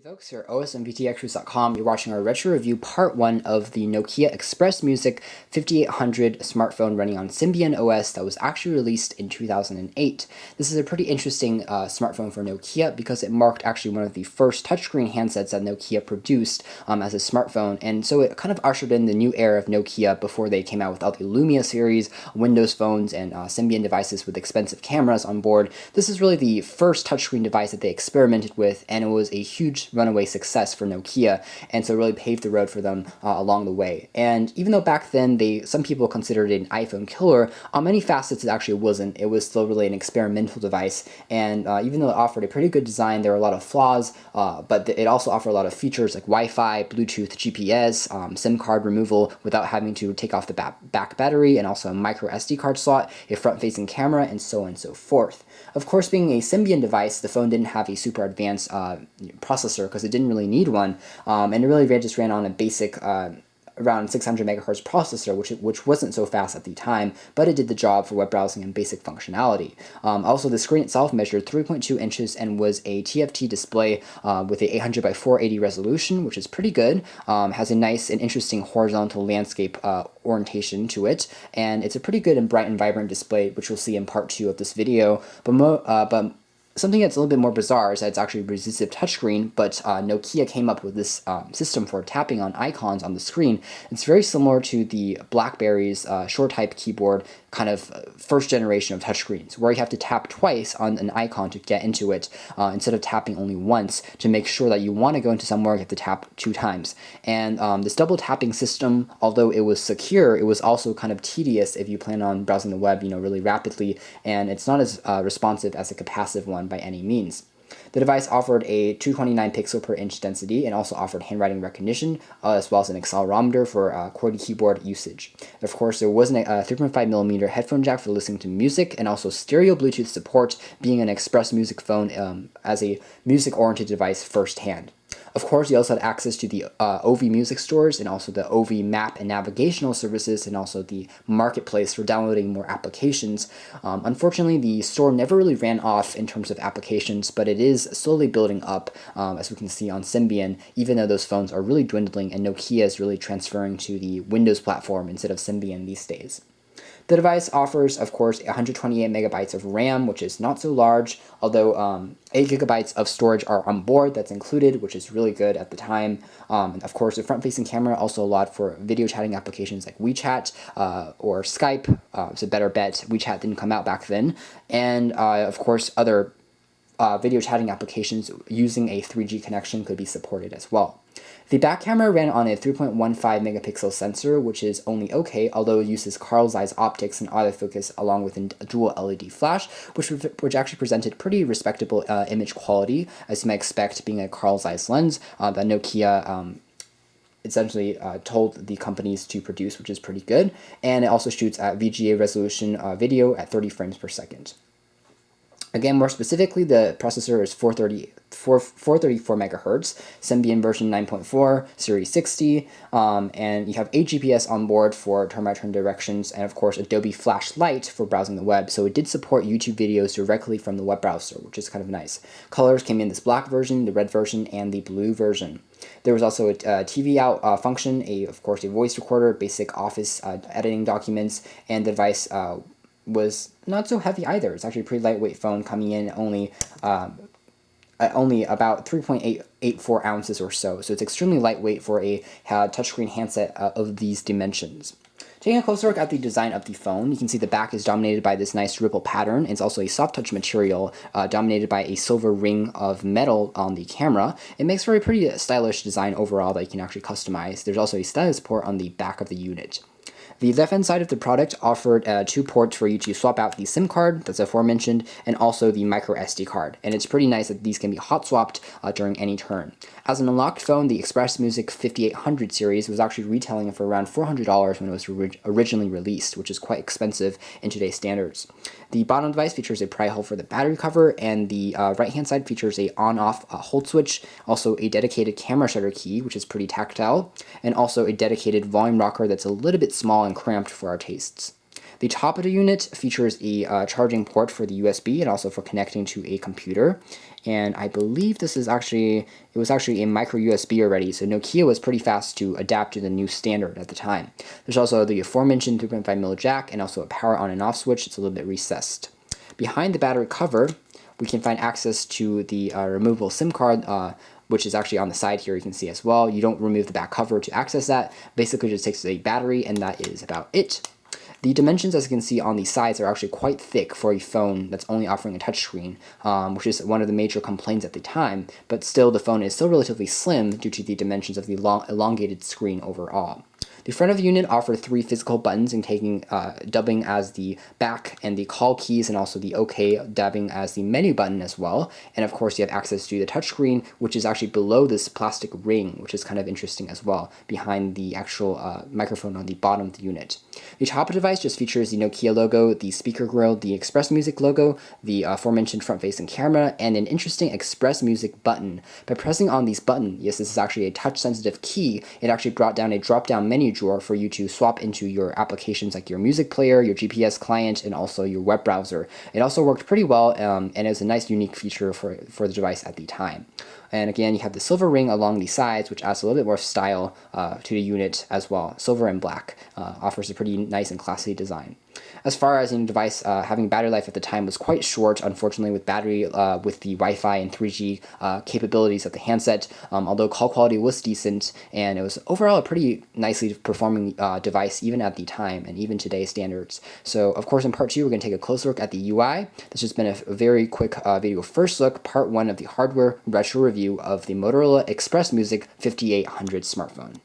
Hey folks, here at osmvtextras.com. You're watching our retro review part 1 of the Nokia Xpressmusic 5800 smartphone running on Symbian OS that was actually released in 2008. This is a pretty interesting smartphone for Nokia because it marked actually one of the first touchscreen handsets that Nokia produced as a smartphone, and so it kind of ushered in the new era of Nokia before they came out with all the Lumia series, Windows phones, and Symbian devices with expensive cameras on board. This is really the first touchscreen device that they experimented with, and it was a huge runaway success for Nokia, and so it really paved the road for them along the way. And even though back then some people considered it an iPhone killer, on many facets it actually wasn't. It was still really an experimental device, and even though it offered a pretty good design, there were a lot of flaws, but it also offered a lot of features like Wi-Fi, Bluetooth, GPS, SIM card removal without having to take off the back battery, and also a micro SD card slot, a front-facing camera, and so on and so forth. Of course, being a Symbian device, the phone didn't have a super advanced processor because it didn't really need one, and it really just ran on a basic around 600 megahertz processor, which wasn't so fast at the time, but it did the job for web browsing and basic functionality. Also, the screen itself measured 3.2 inches and was a TFT display with a 800 by 480 resolution, which is pretty good. Has a nice and interesting horizontal landscape orientation to it, and it's a pretty good and bright and vibrant display, which you'll see in part 2 of this video. But something that's a little bit more bizarre is that it's actually a resistive touchscreen, but Nokia came up with this system for tapping on icons on the screen. It's very similar to the BlackBerry's short-type keyboard kind of first generation of touchscreens, where you have to tap twice on an icon to get into it, instead of tapping only once. To make sure that you want to go into somewhere, you have to tap 2 times. And this double tapping system, although it was secure, it was also kind of tedious if you plan on browsing the web, really rapidly, and it's not as responsive as a capacitive one by any means. The device offered a 229 pixel per inch density and also offered handwriting recognition, as well as an accelerometer for QWERTY keyboard usage. Of course, there was a 3.5mm headphone jack for listening to music, and also stereo Bluetooth support, being an Xpressmusic phone as a music-oriented device firsthand. Of course, you also had access to the OV music stores and also the OV map and navigational services, and also the marketplace for downloading more applications. Unfortunately, the store never really ran off in terms of applications, but it is slowly building up, as we can see on Symbian, even though those phones are really dwindling and Nokia is really transferring to the Windows platform instead of Symbian these days. The device offers, of course, 128 megabytes of RAM, which is not so large, although 8 gigabytes of storage are on board that's included, which is really good at the time. And of course, the front-facing camera also allowed for video chatting applications like WeChat or Skype. It's a better bet. WeChat didn't come out back then. And of course, other video chatting applications using a 3G connection could be supported as well. The back camera ran on a 3.15 megapixel sensor, which is only okay, although it uses Carl Zeiss optics and autofocus along with a dual LED flash, which actually presented pretty respectable image quality, as you might expect being a Carl Zeiss lens that Nokia essentially told the companies to produce, which is pretty good. And it also shoots at VGA resolution video at 30 frames per second. Again, more specifically, the processor is 434 megahertz, Symbian version 9.4, Series 60, and you have 8 GPS on board for turn-by-turn directions, and of course Adobe Flashlight for browsing the web, so it did support YouTube videos directly from the web browser, which is kind of nice. Colors came in this black version, the red version, and the blue version. There was also a TV out function, of course a voice recorder, basic office editing documents, and the device was not so heavy either. It's actually a pretty lightweight phone, coming in only about 3.84 ounces or so. So it's extremely lightweight for a touchscreen handset of these dimensions. Taking a closer look at the design of the phone, you can see the back is dominated by this nice ripple pattern. It's also a soft touch material dominated by a silver ring of metal on the camera. It makes for a pretty stylish design overall that you can actually customize. There's also a stylus port on the back of the unit. The left-hand side of the product offered 2 ports for you to swap out the SIM card that's aforementioned, and also the micro SD card. And it's pretty nice that these can be hot swapped during any turn. As an unlocked phone, the Xpressmusic 5800 series was actually retailing for around $400 when it was originally released, which is quite expensive in today's standards. The bottom device features a pry hole for the battery cover, and the right-hand side features a on-off hold switch, also a dedicated camera shutter key, which is pretty tactile, and also a dedicated volume rocker that's a little bit small and cramped for our tastes. The top of the unit features a charging port for the USB and also for connecting to a computer. and I believe it was actually a micro USB already, so Nokia was pretty fast to adapt to the new standard at the time. There's also the aforementioned 3.5mm jack and also a power on and off switch. It's a little bit recessed. Behind the battery cover, we can find access to the removable SIM card, which is actually on the side here, you can see as well. You don't remove the back cover to access that. Basically just takes a battery, and that is about it. The dimensions, as you can see on the sides, are actually quite thick for a phone that's only offering a touchscreen, which is one of the major complaints at the time, but still the phone is still relatively slim due to the dimensions of the long, elongated screen overall. The front of the unit offered 3 physical buttons, and dubbing as the back and the call keys, and also the OK dubbing as the menu button as well. And of course, you have access to the touchscreen, which is actually below this plastic ring, which is kind of interesting as well, behind the actual microphone on the bottom of the unit. The top of the device just features the Nokia logo, the speaker grill, the Xpressmusic logo, the aforementioned front-facing camera, and an interesting Xpressmusic button. By pressing on these buttons, yes, this is actually a touch-sensitive key, it actually brought down a drop-down menu drawer for you to swap into your applications like your music player, your GPS client, and also your web browser. It also worked pretty well, and it was a nice unique feature for the device at the time. And again, you have the silver ring along the sides, which adds a little bit more style to the unit as well. Silver and black offers a pretty nice and classy design. As far as the device having battery life at the time was quite short, unfortunately, with battery with the Wi-Fi and 3G capabilities of the handset, although call quality was decent, and it was overall a pretty nicely performing device even at the time and even today's standards. So of course in part 2 we're going to take a close look at the UI. This has been a very quick video first look, part 1 of the hardware retro review of the Motorola Xpressmusic 5800 smartphone.